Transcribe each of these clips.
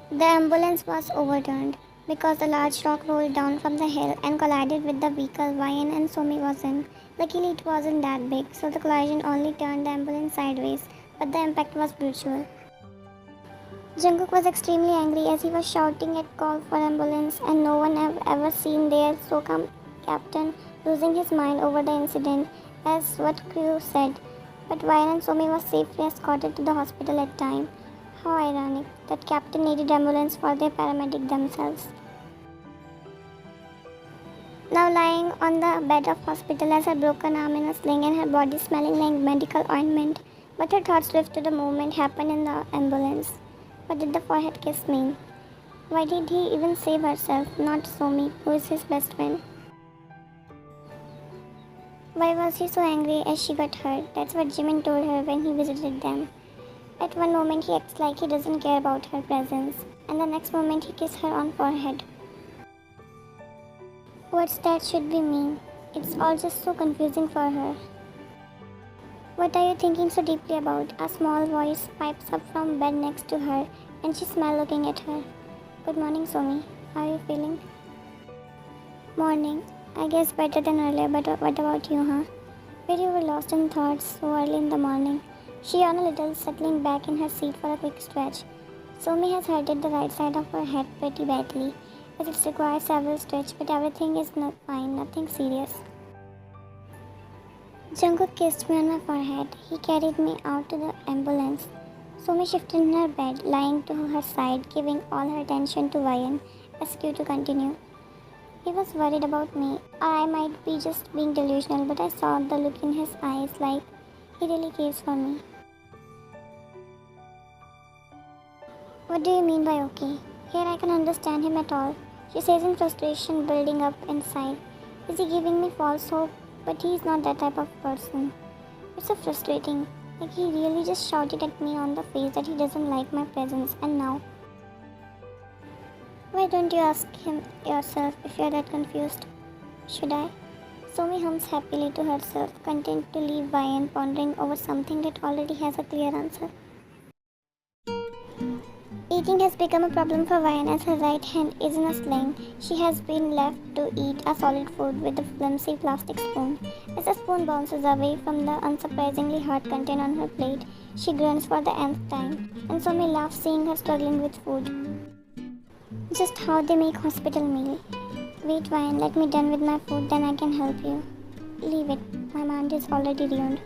The ambulance was overturned because a large rock rolled down from the hill and collided with the vehicle Ryan and Somi was in. Luckily, it wasn't that big, so the collision only turned the ambulance sideways, but the impact was brutal. Jungkook was extremely angry as he was shouting at call for ambulance, and no one have ever seen their Sokam captain losing his mind over the incident, as what crew said. But Ryan and Somi was safely escorted to the hospital at time. How ironic that captain needed ambulance for their paramedic themselves. Now lying on the bed of hospital as her broken arm in a sling and her body smelling like medical ointment, but her thoughts drift to the moment happened in the ambulance. What did the forehead kiss mean? Why did he even save herself, not Somi, who is his best friend? Why was he so angry as she got hurt? That's what Jimin told her when he visited them. At one moment he acts like he doesn't care about her presence, and the next moment he kisses her on forehead. What's that should be mean? It's all just so confusing for her. What are you thinking so deeply about? A small voice pipes up from bed next to her, and she smiles looking at her. Good morning, Somi. How are you feeling? Morning. I guess better than earlier, but what about you, huh? Where you were lost in thoughts so early in the morning. She yawned a little, settling back in her seat for a quick stretch. Somi has hurted the right side of her head pretty badly, as it requires several stretches, but everything is not fine, nothing serious. Jungkook kissed me on my forehead. He carried me out to the ambulance. Somi shifted in her bed, lying to her side, giving all her attention to Ryan, asking to continue. He was worried about me, or I might be just being delusional, but I saw the look in his eyes like he really cares for me. What do you mean by okay? Here I can understand him at all. She says in frustration building up inside. Is he giving me false hope? But he is not that type of person. It's so frustrating. Like he really just shouted at me on the face that he doesn't like my presence, and now. Why don't you ask him yourself if you're that confused? Should I? Somi hums happily to herself, content to leave Ryan pondering over something that already has a clear answer. Eating has become a problem for Ryan as her right hand is in a sling. She has been left to eat a solid food with a flimsy plastic spoon. As the spoon bounces away from the unsurprisingly hot content on her plate, she grunts for the nth time, and Somi laughs seeing her struggling with food. Just how they make hospital meal. Wait, Ryan, let me done with my food, then I can help you. Leave it. My mind is already ruined.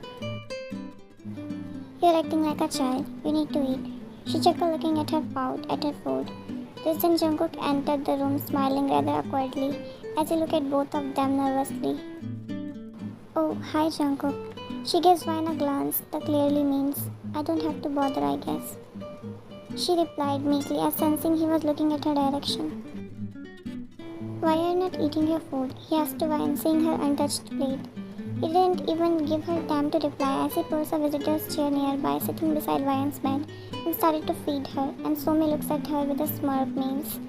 You're acting like a child. You need to eat. She chuckled looking at her food. Just then Jungkook entered the room smiling rather awkwardly as he looked at both of them nervously. Oh, hi Jungkook. She gives Ryan a glance that clearly means, I don't have to bother, I guess. She replied meekly as sensing he was looking at her direction. Why are you not eating your food? He asked to Ryan, seeing her untouched plate. He didn't even give her time to reply as he pushed a visitor's chair nearby, sitting beside Ryan's bed, and started to feed her, and Somi looks at her with a smirk means,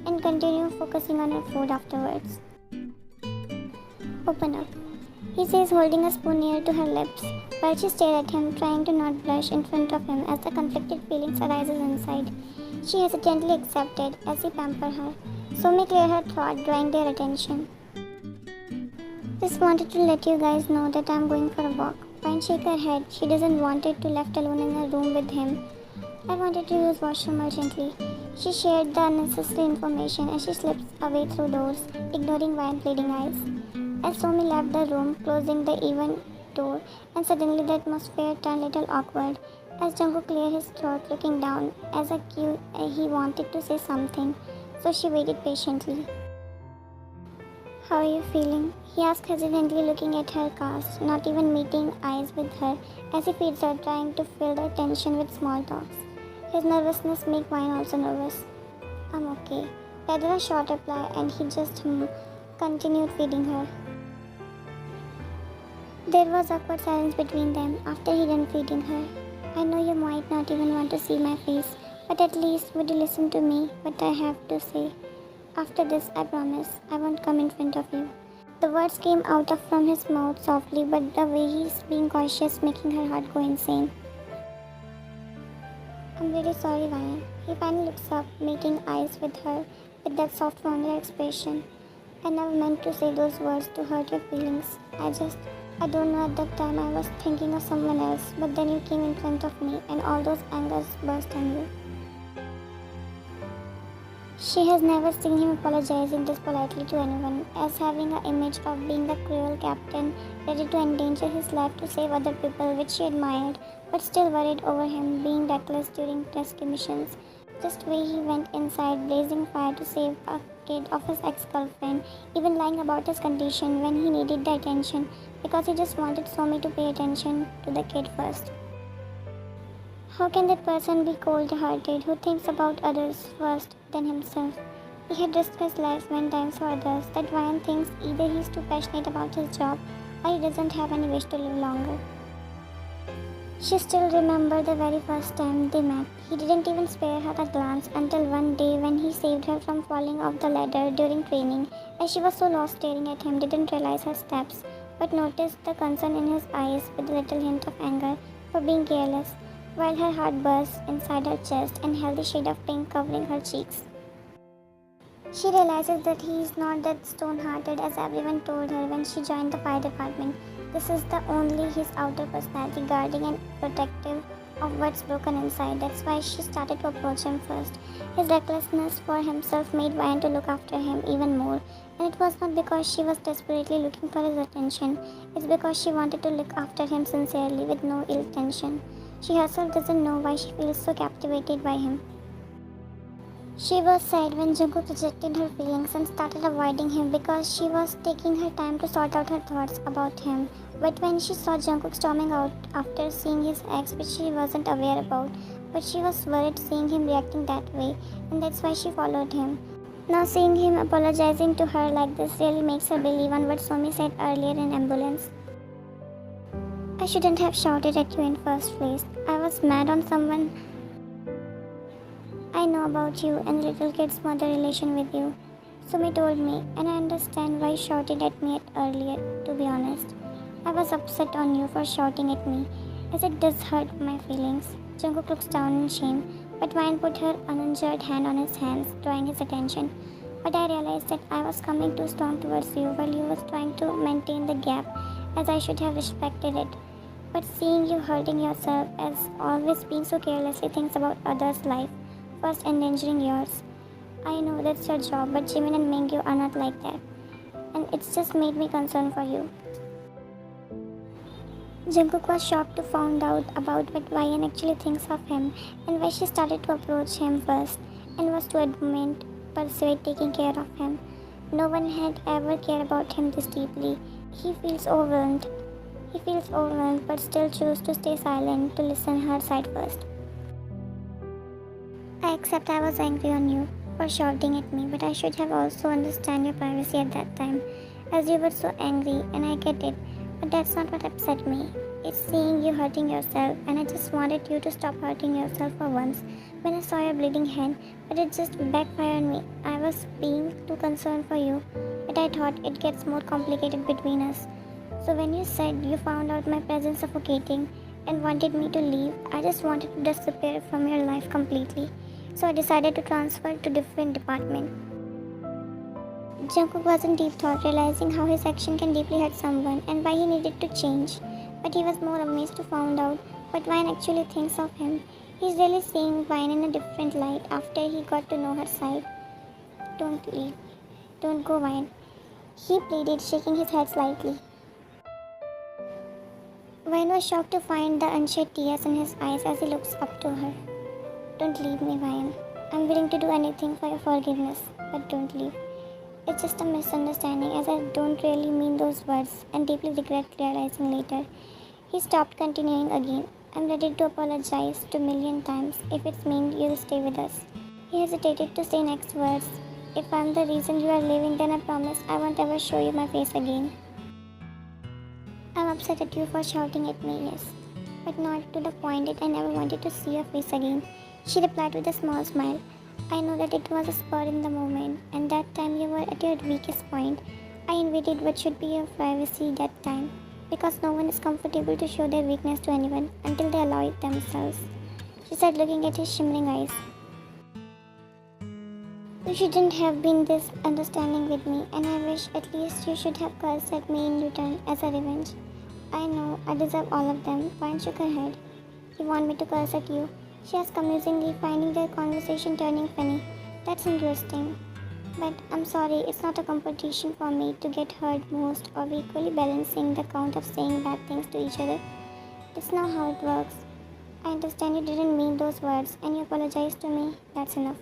and continue focusing on her food afterwards. Open up, he says, holding a spoon near to her lips, while she stares at him, trying to not blush in front of him as the conflicted feelings arises inside. She hesitantly accepted as he pampered her. Somi cleared her throat, drawing their attention. Just wanted to let you guys know that I'm going for a walk. Ryan shook her head. She doesn't want it to left alone in a room with him. I wanted to use washroom urgently. She shared the unnecessary information as she slips away through doors, ignoring Ryan's pleading eyes. As Somi left the room, closing the even door, and suddenly the atmosphere turned a little awkward as Jungkook cleared his throat, looking down as a cue he wanted to say something, so she waited patiently. How are you feeling? He asked hesitantly, looking at her cast, not even meeting eyes with her, as he feeds her, trying to fill the tension with small talks. His nervousness made Ryan also nervous. I'm okay. Rather a short reply, and he just continued feeding her. There was awkward silence between them after he done feeding her. I know you might not even want to see my face, but at least would you listen to me, what I have to say? After this, I promise, I won't come in front of you. The words came out from his mouth softly, but the way he's being cautious, making her heart go insane. I'm really sorry, Ryan. He finally looks up, meeting eyes with her, with that soft, familiar expression. I never meant to say those words to hurt your feelings. I don't know, at that time I was thinking of someone else, but then you came in front of me and all those angers burst on you. She has never seen him apologizing this politely to anyone, as having an image of being the cruel captain ready to endanger his life to save other people, which she admired, but still worried over him being reckless during rescue missions. Just way he went inside blazing fire to save a kid of his ex-girlfriend, even lying about his condition when he needed the attention because he just wanted Somi to pay attention to the kid first. How can that person be cold-hearted who thinks about others first than himself? He had risked his life many times for others. That Ryan thinks either he's too passionate about his job or he doesn't have any wish to live longer. She still remembered the very first time they met. He didn't even spare her a glance until one day when he saved her from falling off the ladder during training, as she was so lost staring at him, didn't realize her steps, but noticed the concern in his eyes with a little hint of anger for being careless, while her heart burst inside her chest and healthy shade of pink covering her cheeks. She realizes that he is not that stone-hearted as everyone told her when she joined the fire department. This is the only his outer personality, guarding and protective of what's broken inside. That's why she started to approach him first. His recklessness for himself made Ryan to look after him even more. And it was not because she was desperately looking for his attention. It's because she wanted to look after him sincerely with no ill intention. She herself doesn't know why she feels so captivated by him. She was sad when Jungkook rejected her feelings and started avoiding him because she was taking her time to sort out her thoughts about him. But when she saw Jungkook storming out after seeing his ex, which she wasn't aware about, but she was worried seeing him reacting that way, and that's why she followed him. Now seeing him apologizing to her like this really makes her believe on what Somi said earlier in ambulance. I shouldn't have shouted at you in first place. I was mad on someone I know about you and the little kid's mother relation with you. Sumi told me, and I understand why you shouted at me earlier, to be honest. I was upset on you for shouting at me, as it does hurt my feelings. Jungkook looks down in shame, but Ryan put her uninjured hand on his hands, drawing his attention. But I realized that I was coming too strong towards you while you was trying to maintain the gap, as I should have respected it. But seeing you hurting yourself as always being so carelessly thinks about others' life, first endangering yours. I know that's your job, but Jimin and Mingyu are not like that. And it's just made me concerned for you. Jungkook was shocked to find out about what Ryan actually thinks of him and why she started to approach him first and was to adamant, persuade taking care of him. No one had ever cared about him this deeply. He feels overwhelmed, but still chooses to stay silent to listen her side first. I accept I was angry on you for shouting at me, but I should have also understand your privacy at that time, as you were so angry, and I get it. But that's not what upset me. It's seeing you hurting yourself, and I just wanted you to stop hurting yourself for once when I saw your bleeding hand, but it just backfired on me. I was being too concerned for you, but I thought it gets more complicated between us. So when you said you found out my presence suffocating and wanted me to leave, I just wanted to disappear from your life completely. So I decided to transfer to different department. Jungkook was in deep thought, realizing how his action can deeply hurt someone and why he needed to change. But he was more amazed to find out what Ryan actually thinks of him. He's really seeing Ryan in a different light after he got to know her side. Don't leave. Don't go, Ryan. He pleaded, shaking his head slightly. Ryan was shocked to find the unshed tears in his eyes as he looks up to her. Don't leave me, Ryan. I'm willing to do anything for your forgiveness, but don't leave. It's just a misunderstanding, as I don't really mean those words and deeply regret realizing later. He stopped, continuing again. I'm ready to apologize to a million times if it's mean you'll stay with us. He hesitated to say next words. If I'm the reason you are leaving, then I promise I won't ever show you my face again. I'm upset at you for shouting at me, yes, but not to the point that I never wanted to see your face again. She replied with a small smile. I know that it was a spur in the moment, and that time you were at your weakest point. I invaded what should be your privacy that time, because no one is comfortable to show their weakness to anyone until they allow it themselves, she said, looking at his shimmering eyes. You shouldn't have been this understanding with me, and I wish at least you should have cursed at me in return as a revenge. I know, I deserve all of them. Vine shook her head. You want me to curse at you? She asked amusingly, finding their conversation turning funny. That's interesting. But I'm sorry, it's not a competition for me to get hurt most or equally balancing the count of saying bad things to each other. It's not how it works. I understand you didn't mean those words and you apologized to me. That's enough.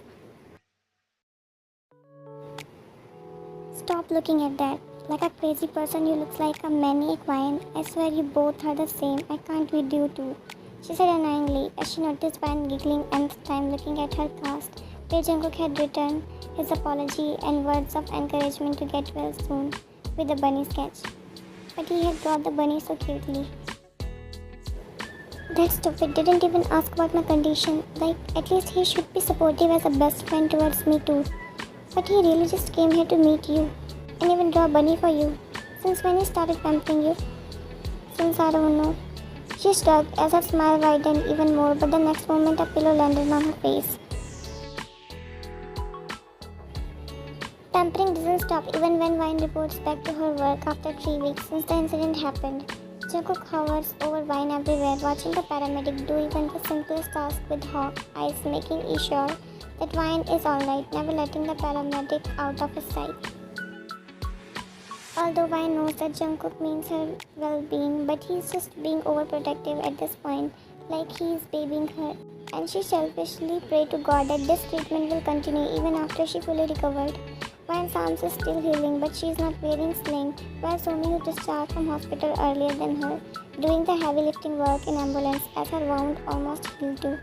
Stop looking at that. Like a crazy person, you look like a maniac Vine. I swear you both are the same. I can't with you too. She said annoyingly as she noticed Vine giggling and this time looking at her cast, where Jungkook had written his apology and words of encouragement to get well soon with a bunny sketch. But he had brought the bunny so cutely. That stupid didn't even ask about my condition. Like, at least he should be supportive as a best friend towards me too. But he really just came here to meet you and even draw a bunny for you. Since when he started pampering you? Since I don't know. She shrugged as her smile widened even more, but the next moment a pillow landed on her face. Pampering doesn't stop even when Vine reports back to her work after 3 weeks since the incident happened. Jungkook hovers over Vine everywhere, watching the paramedic do even the simplest task with hawk eyes, making sure that Vine is alright, never letting the paramedic out of his sight. Although Vine knows that Jungkook means her well-being, but he's just being overprotective at this point, like he's babying her. And she selfishly prayed to God that this treatment will continue even after she fully recovered. Vine's arms is still healing, but she's not wearing sling, whereas Somi, who discharged from hospital earlier than her, doing the heavy lifting work in ambulance as her wound almost healed too.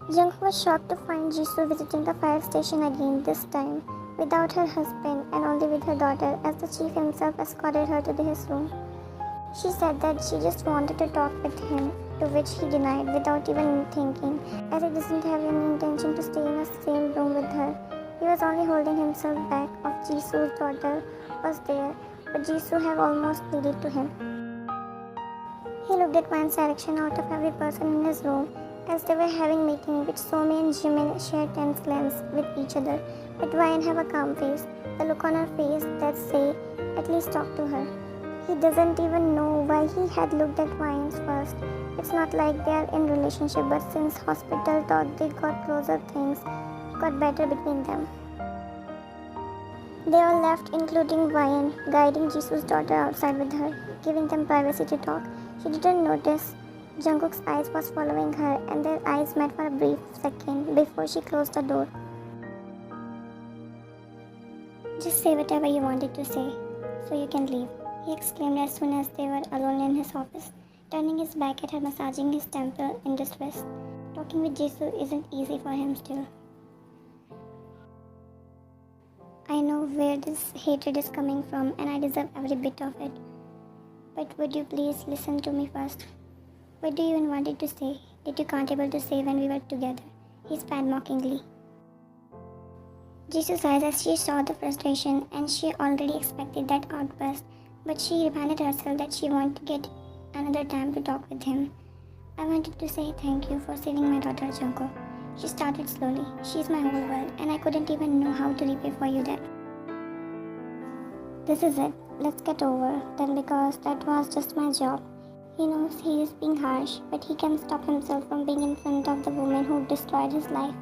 Jungkook was shocked to find Jisoo visiting the fire station again, this time without her husband and only with her daughter, as the chief himself escorted her to his room. She said that she just wanted to talk with him, to which he denied without even thinking, as he doesn't have any intention to stay in the same room with her. He was only holding himself back of Jisoo's daughter was there, but Jisoo had almost pleaded to him. He looked at Vine's direction out of every person in his room, as they were having meeting which Somi and Jimin shared tense glance with each other, but Vine have a calm face, the look on her face that say, at least talk to her. He doesn't even know why he had looked at Vine first. It's not like they are in relationship, but since hospital thought they got closer, things got better between them. They all left, including Vine, guiding Jisoo's daughter outside with her, giving them privacy to talk. She didn't notice Jungkook's eyes was following her, and their eyes met for a brief second before she closed the door. Just say whatever you wanted to say, so you can leave, he exclaimed as soon as they were alone in his office, turning his back at her, massaging his temple in distress. Talking with Jisoo isn't easy for him still. I know where this hatred is coming from, and I deserve every bit of it. But would you please listen to me first? What do you even wanted to say that you can't able to say when we were together? He spat mockingly. Jisoo sighed as she saw the frustration, and she already expected that outburst, but she reminded herself that she wanted to get another time to talk with him. I wanted to say thank you for saving my daughter, Jungkook. She started slowly. She's my whole world, and I couldn't even know how to repay for you that. This is it. Let's get over then, because that was just my job. He knows he is being harsh, but he can stop himself from being in front of the woman who destroyed his life.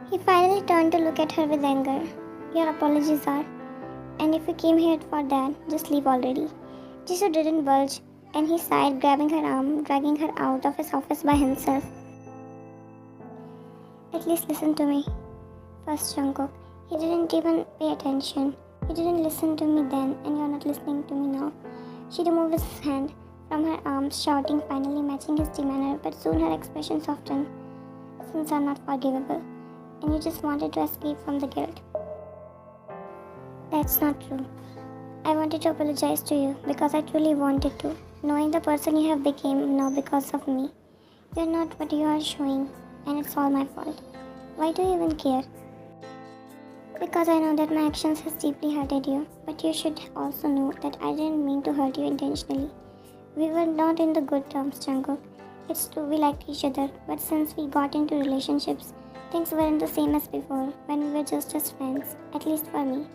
He finally turned to look at her with anger. Your apologies are, and if you came here for that, just leave already. Jisoo didn't budge, and he sighed, grabbing her arm, dragging her out of his office by himself. At least listen to me first, Jungkook. He didn't even pay attention. You didn't listen to me then, and you're not listening to me now. She removed his hand from her arms, shouting, finally matching his demeanor, but soon her expression softened. Sins are not forgivable, and you just wanted to escape from the guilt. That's not true. I wanted to apologize to you because I truly wanted to, knowing the person you have become now because of me. You're not what you are showing, and it's all my fault. Why do you even care? Because I know that my actions has deeply hurted you, but you should also know that I didn't mean to hurt you intentionally. We were not in the good terms, Jungkook. It's true we liked each other, but since we got into relationships, things weren't the same as before when we were just as friends, at least for me.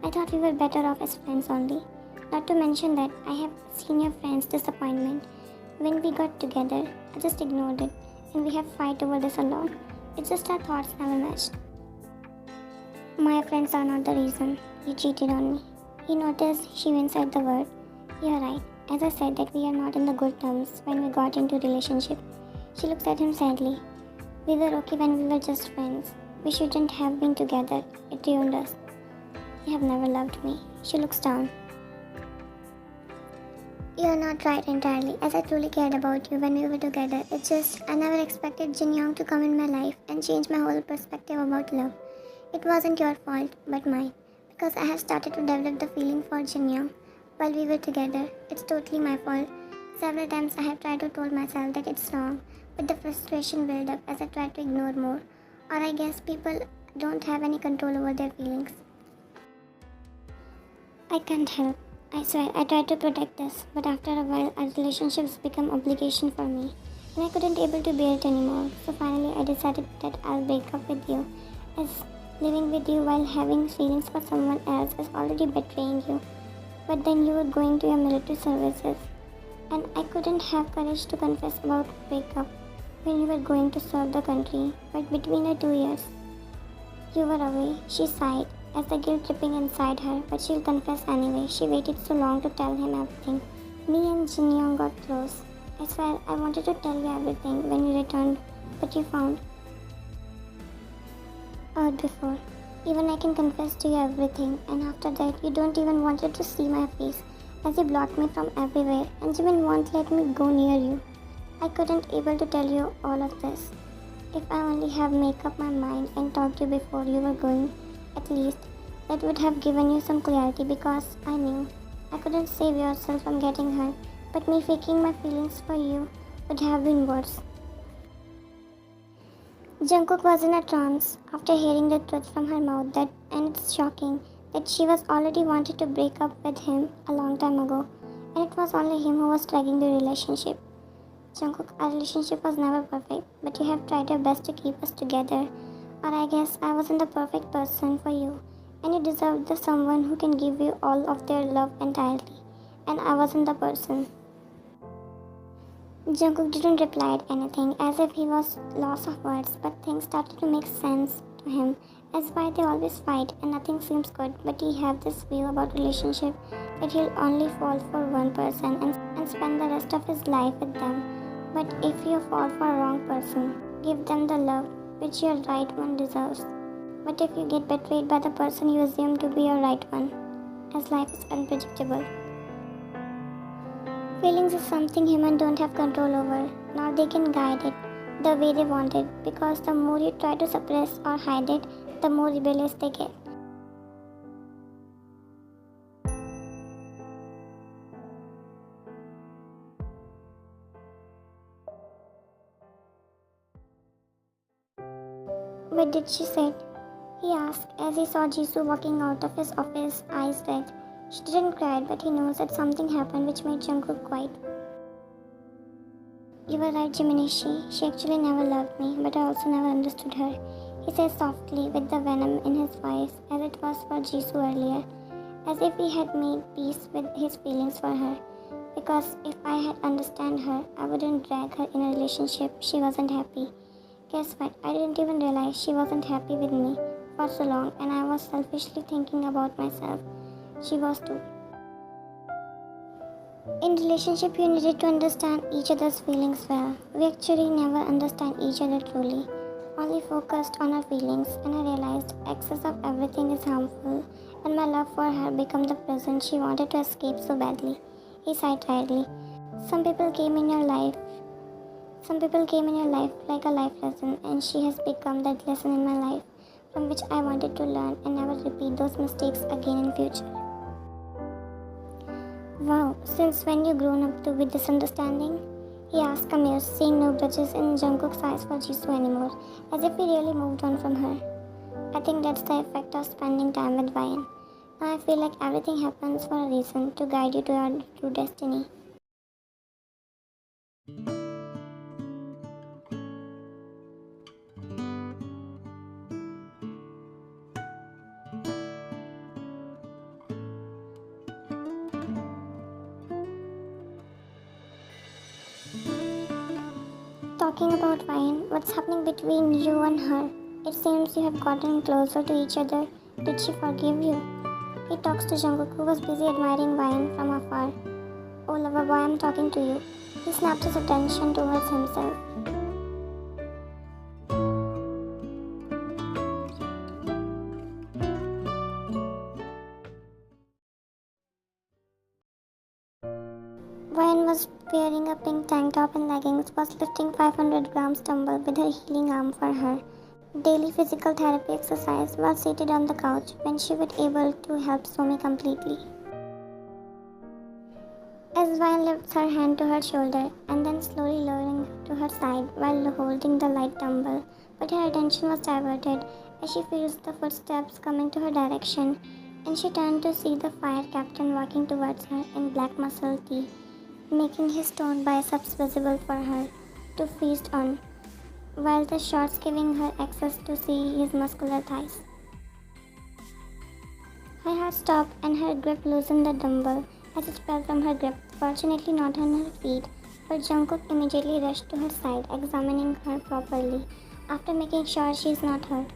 I thought we were better off as friends only. Not to mention that I have seen your friend's disappointment. When we got together, I just ignored it, and we have fight over this a lot. It's just our thoughts never matched. My friends are not the reason he cheated on me. He noticed she even said the word. You're right. As I said that we are not in the good terms when we got into relationship. She looks at him sadly. We were okay when we were just friends. We shouldn't have been together. It ruined us. You have never loved me. She looks down. You're not right entirely, as I truly cared about you when we were together. It's just, I never expected Jin Young to come in my life and change my whole perspective about love. It wasn't your fault, but mine, because I have started to develop the feeling for Jin Young while we were together. It's totally my fault. Several times I have tried to tell myself that it's wrong, but the frustration built up as I tried to ignore more. Or I guess people don't have any control over their feelings. I can't help. I swear I tried to protect us, but after a while our relationships become obligation for me. And I couldn't able to bear it anymore. So finally I decided that I'll break up with you, as living with you while having feelings for someone else is already betraying you. But then you were going to your military services, and I couldn't have courage to confess about breakup when you were going to serve the country. But between the 2 years you were away, she sighed as the guilt dripping inside her, but she'll confess anyway. She waited so long to tell him everything. Me and Jin Young got close. I swear I wanted to tell you everything when you returned, but you found out before. Even I can confess to you everything, and after that you don't even wanted to see my face, as you blocked me from everywhere and even won't let me go near you. I couldn't able to tell you all of this. If I only have made up my mind and talked to you before you were going, at least that would have given you some clarity, because I knew I couldn't save yourself from getting hurt, but me faking my feelings for you would have been worse. Jungkook was in a trance after hearing the truth from her mouth, and it's shocking that she was already wanted to break up with him a long time ago, and it was only him who was dragging the relationship. Jungkook, our relationship was never perfect, but you have tried your best to keep us together. Or I guess I wasn't the perfect person for you, and you deserved the someone who can give you all of their love entirely, and I wasn't the person. Jungkook didn't reply anything, as if he was lost of words, but things started to make sense to him, as why they always fight and nothing seems good, but he have this view about relationship that he'll only fall for one person and spend the rest of his life with them. But if you fall for a wrong person, give them the love which your right one deserves. But if you get betrayed by the person you assume to be your right one, as life is unpredictable. Feelings is something humans don't have control over, nor they can guide it the way they want it, because the more you try to suppress or hide it, the more rebellious they get. What did she say? He asked as he saw Jisoo walking out of his office, eyes red. She didn't cry, but he knows that something happened which made Jungkook quiet. You were right, Jiminishi. She actually never loved me, but I also never understood her. He said softly with the venom in his voice, as it was for Jisoo earlier, as if he had made peace with his feelings for her. Because if I had understood her, I wouldn't drag her in a relationship she wasn't happy. Guess what? I didn't even realize she wasn't happy with me for so long, and I was selfishly thinking about myself. She was too. In relationship, you needed to understand each other's feelings well. We actually never understand each other truly, only focused on our feelings, and I realized excess of everything is harmful, and my love for her became the prison she wanted to escape so badly. He sighed tiredly. Some people came in your life like a life lesson, and she has become that lesson in my life, from which I wanted to learn and never repeat those mistakes again in future. Wow, since when you grown up to with this understanding? He asked, amused, seeing no grudges in Jungkook's eyes for Jisoo anymore, as if he really moved on from her. I think that's the effect of spending time with Ryan. Now I feel like everything happens for a reason, to guide you to your true destiny. Talking about Ryan, what's happening between you and her? It seems you have gotten closer to each other. Did she forgive you? He talks to Jungkook, who was busy admiring Ryan from afar. Oh, lover boy, I'm talking to you. He snapped his attention towards himself. Ryan was wearing a pink tank top and leggings, was lifting 500 grams dumbbell with her healing arm for her daily physical therapy exercise while seated on the couch when she was able to help Somi completely. As Ryan lifts her hand to her shoulder and then slowly lowering to her side while holding the light dumbbell, but her attention was diverted as she feels the footsteps coming to her direction, and she turned to see the fire captain walking towards her in black muscle tee, making his toned biceps visible for her to feast on, while the shorts giving her access to see his muscular thighs. Her heart stopped and her grip loosened the dumbbell as it fell from her grip, fortunately not on her feet, but Jungkook immediately rushed to her side, examining her properly, after making sure she is not hurt.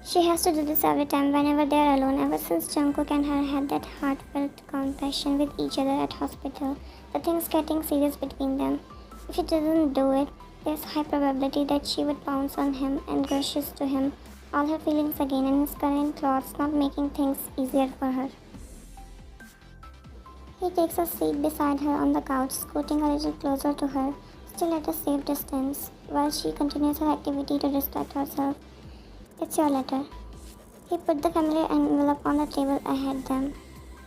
She has to do this every time whenever they are alone. Ever since Jungkook and her had that heartfelt confession with each other at hospital, the things getting serious between them. If she doesn't do it, there's high probability that she would pounce on him and gushes to him all her feelings again, and his current clothes not making things easier for her. He takes a seat beside her on the couch, scooting a little closer to her, still at a safe distance, while she continues her activity to distract herself. It's your letter. He put the familiar envelope on the table ahead them.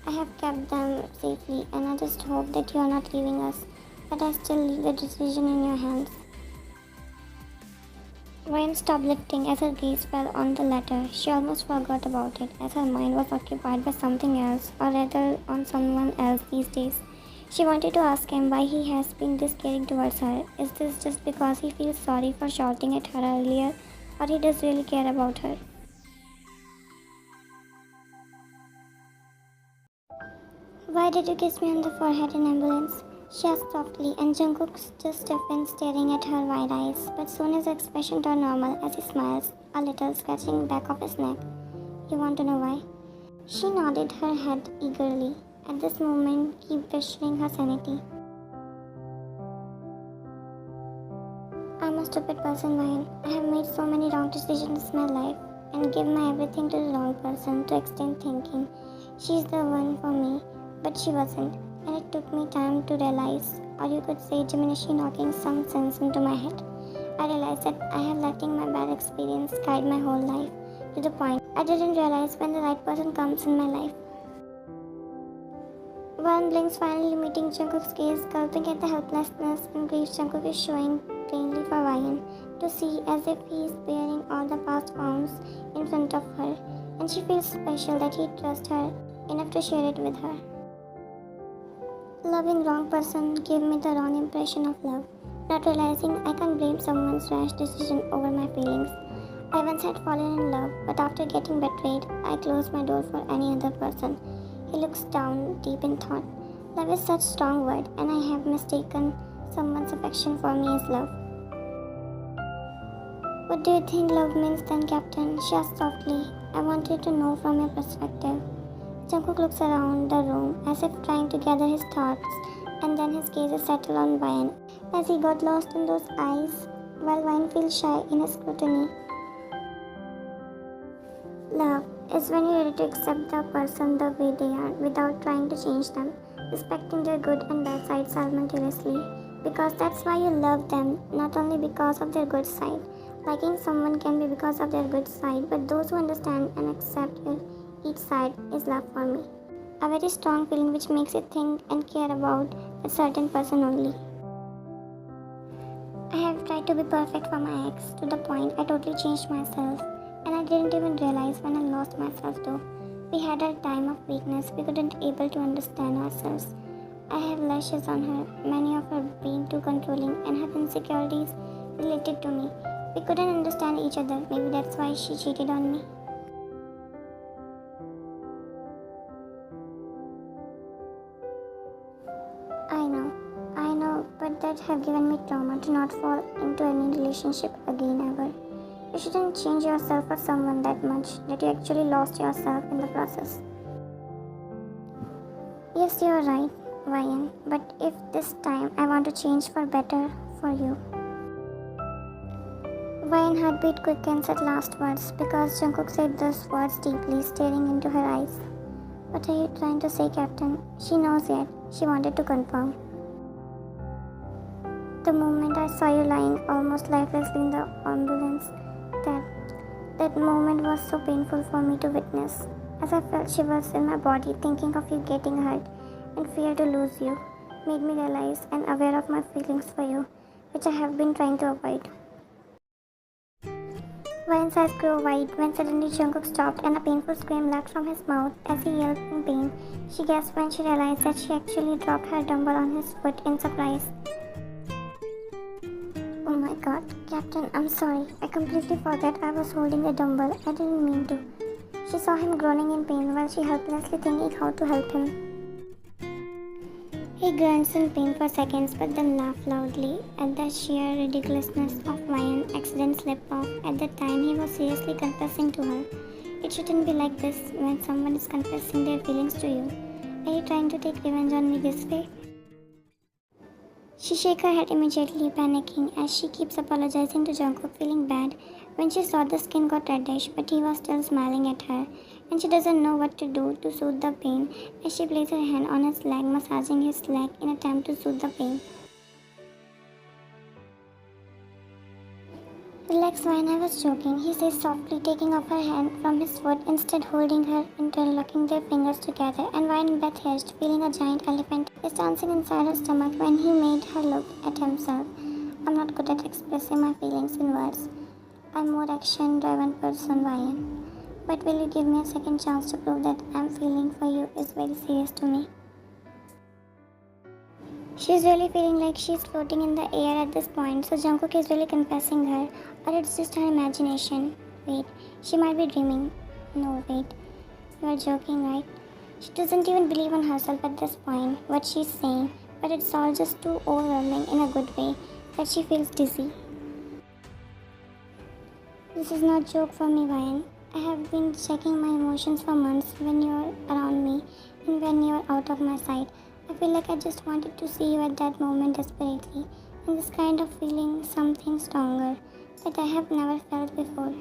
I have kept them safely, and I just hope that you are not leaving us, but I still leave the decision in your hands. Ryan stopped lifting as her gaze fell on the letter. She almost forgot about it, as her mind was occupied by something else, or rather on someone else these days. She wanted to ask him why he has been this caring towards her. Is this just because he feels sorry for shouting at her earlier, or he does really care about her? Why did you kiss me on the forehead in ambulance? She asked softly, and Jungkook just stiffened, staring at her wide eyes. But soon his expression turned normal as he smiles, a little scratching the back of his neck. You want to know why? She nodded her head eagerly, at this moment keep questioning her sanity. I'm a stupid person, Ryan. I have made so many wrong decisions in my life and give my everything to the wrong person to extend thinking she's the one for me, but she wasn't, and it took me time to realize, or you could say diminishing knocking some sense into my head. I realized that I have letting my bad experience guide my whole life to the point I didn't realize when the right person comes in my life. One blinks, finally meeting Jungkook's gaze, gulping at the helplessness and grief Jungkook is showing plainly for Ryan to see, as if he is bearing all the past wounds in front of her, and she feels special that he trusts her enough to share it with her. Loving wrong person gave me the wrong impression of love, not realizing I can't blame someone's rash decision over my feelings. I once had fallen in love, but after getting betrayed, I closed my door for any other person. He looks down, deep in thought. Love is such a strong word, and I have mistaken someone's affection for me as love. What do you think love means then, Captain? She asked softly. I wanted to know from your perspective. Jungkook looks around the room as if trying to gather his thoughts, and then his gaze settled on Ryan as he got lost in those eyes, while Ryan feels shy in his scrutiny. Love is when you're ready to accept the person the way they are without trying to change them, respecting their good and bad sides simultaneously. Because that's why you love them, not only because of their good side. Liking someone can be because of their good side, but those who understand and accept your each side is love for me. A very strong feeling which makes you think and care about a certain person only. I have tried to be perfect for my ex to the point I totally changed myself, and I didn't even realize when I lost myself though. We had our time of weakness, we couldn't able to understand ourselves. I have lashes on her, many of her being too controlling and her insecurities related to me. We couldn't understand each other, maybe that's why she cheated on me. I know, but that might have given me trauma to not fall into any relationship again ever. You shouldn't change yourself for someone that much that you actually lost yourself in the process. Yes, you're right, Ryan, but if this time I want to change for better for you. Ryan's heartbeat quickens at last words because Jungkook said those words deeply, staring into her eyes. What are you trying to say, Captain? She knows yet. She wanted to confirm. The moment I saw you lying almost lifelessly in the ambulance, that moment was so painful for me to witness. As I felt shivers in my body, thinking of you getting hurt and fear to lose you, made me realize and aware of my feelings for you, which I have been trying to avoid. Ryan's eyes grew wide when suddenly Jungkook stopped and a painful scream leapt from his mouth as he yelled in pain. She gasped when she realized that she actually dropped her dumbbell on his foot in surprise. Oh my god, Captain, I'm sorry. I completely forgot I was holding the dumbbell. I didn't mean to. She saw him groaning in pain while she helplessly thinking how to help him. He grunts in pain for seconds but then laughed loudly at the sheer ridiculousness of Ryan's accident slip-off. At the time, he was seriously confessing to her. It shouldn't be like this when someone is confessing their feelings to you. Are you trying to take revenge on me this way? She shakes her head immediately, panicking as she keeps apologizing to Jungkook, feeling bad when she saw the skin got reddish, but he was still smiling at her, and she doesn't know what to do to soothe the pain as she places her hand on his leg, massaging his leg in an attempt to soothe the pain. Relax, Ryan, I was joking, he says softly, taking off her hand from his foot, instead holding her, interlocking their fingers together, and Ryan, Beth-hedged, feeling a giant elephant, is dancing inside her stomach when he made her look at himself. I'm not good at expressing my feelings in words. I'm more action-driven person, Ryan. But will you give me a second chance to prove that I'm feeling for you is very serious to me? She's really feeling like she's floating in the air at this point, so Jungkook is really confessing her, or it's just her imagination. Wait, she might be dreaming. No, wait. You are joking, right? She doesn't even believe in herself at this point, what she's saying, but it's all just too overwhelming in a good way that she feels dizzy. This is not a joke for me, Ryan. I have been checking my emotions for months when you're around me and when you're out of my sight. I feel like I just wanted to see you at that moment desperately, and this kind of feeling something stronger that I have never felt before.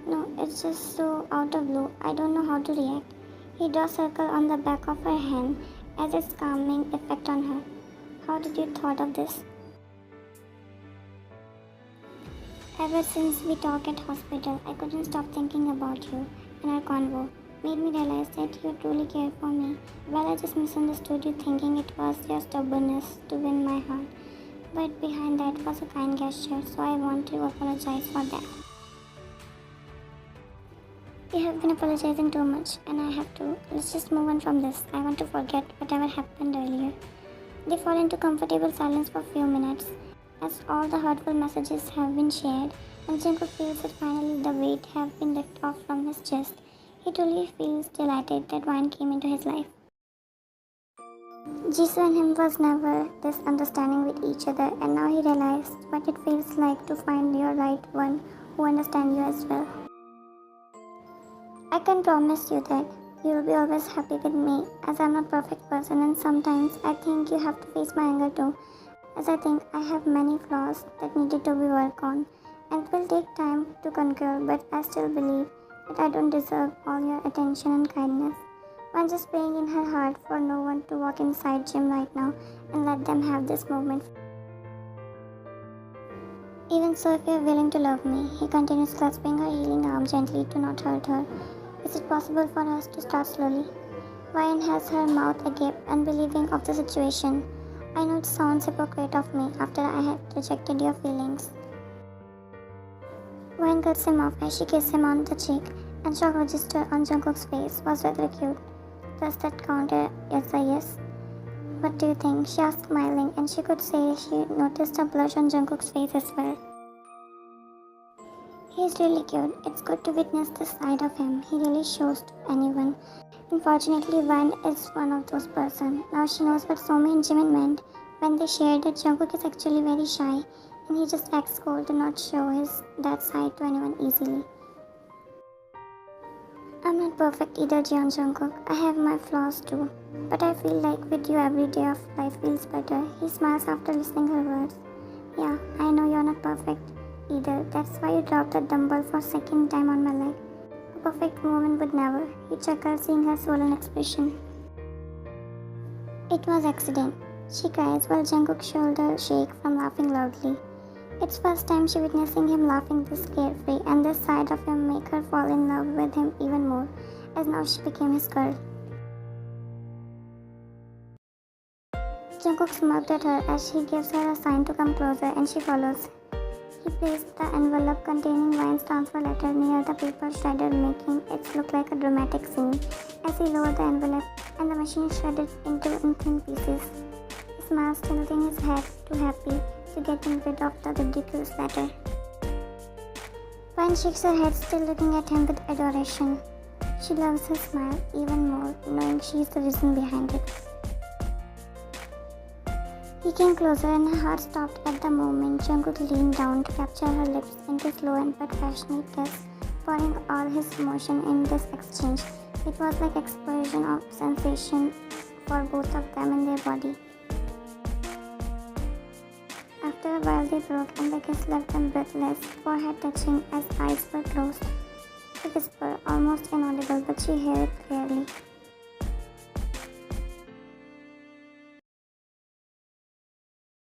No, it's just so out of blue. I don't know how to react. He draws a circle on the back of her hand as its calming effect on her. How did you thought of this? Ever since we talked at hospital, I couldn't stop thinking about you, and our convo made me realize that you truly care for me. Well, I just misunderstood you, thinking it was your stubbornness to win my heart. But behind that was a kind gesture, so I want to apologize for that. You have been apologizing too much, and I have to. Let's just move on from this. I want to forget whatever happened earlier. They fall into comfortable silence for a few minutes, as all the hurtful messages have been shared, and Jungkook feels that finally the weight have been lifted off from his chest. He truly feels delighted that Ryan came into his life. Jisoo and him was never this understanding with each other, and now he realized what it feels like to find your right one who understands you as well. I can promise you that you will be always happy with me, as I'm not a perfect person, and sometimes I think you have to face my anger too, as I think I have many flaws that needed to be worked on, and it will take time to conquer, but I still believe that I don't deserve all your attention and kindness. I'm just praying in her heart for no one to walk inside Jim right now and let them have this moment. Even so, if you're willing to love me, he continues, clasping her healing arm gently to not hurt her. Is it possible for us to start slowly? Ryan has her mouth agape, unbelieving of the situation. I know it sounds hypocrite of me after I had rejected your feelings. Ryan cuts him off as she kisses him on the cheek, and shock register on Jungkook's face was rather cute. Does that count as a yes? What do you think? She asked, smiling, and she could say she noticed a blush on Jungkook's face as well. He's really cute. It's good to witness this side of him. He really shows to anyone. Unfortunately, Van is one of those person. Now she knows what Somi and Jimin meant when they shared that Jungkook is actually very shy and he just acts cold to not show that side to anyone easily. I'm not perfect either, Jeon Jungkook. I have my flaws too. But I feel like with you every day of life feels better. He smiles after listening her words. Yeah, I know you're not perfect either. That's why you dropped the dumbbell for second time on my leg. A perfect woman would never. He chuckled seeing her swollen expression. It was accident. She cries while Jungkook's shoulders shake from laughing loudly. It's first time she witnessing him laughing this carefree, and this side of him make her fall in love with him even more, as now she became his girl. Jungkook smirked at her as he gives her a sign to come closer and she follows. He placed the envelope containing Ryan's transfer letter near the paper shredder, making it look like a dramatic scene. As he lowered the envelope and the machine shredded into thin pieces, he smiled, tilting his head, too happy to getting rid of the ridiculous letter. Ryan shakes her head, still looking at him with adoration. She loves his smile even more, knowing she is the reason behind it. He came closer and her heart stopped at the moment Jungkook leaned down to capture her lips into slow and but passionate kiss, pouring all his emotion in this exchange. It was like explosion of sensation for both of them in their body. After a while they broke and the kiss left them breathless, forehead touching as eyes were closed. He whispered, almost inaudible, but she heard it clearly.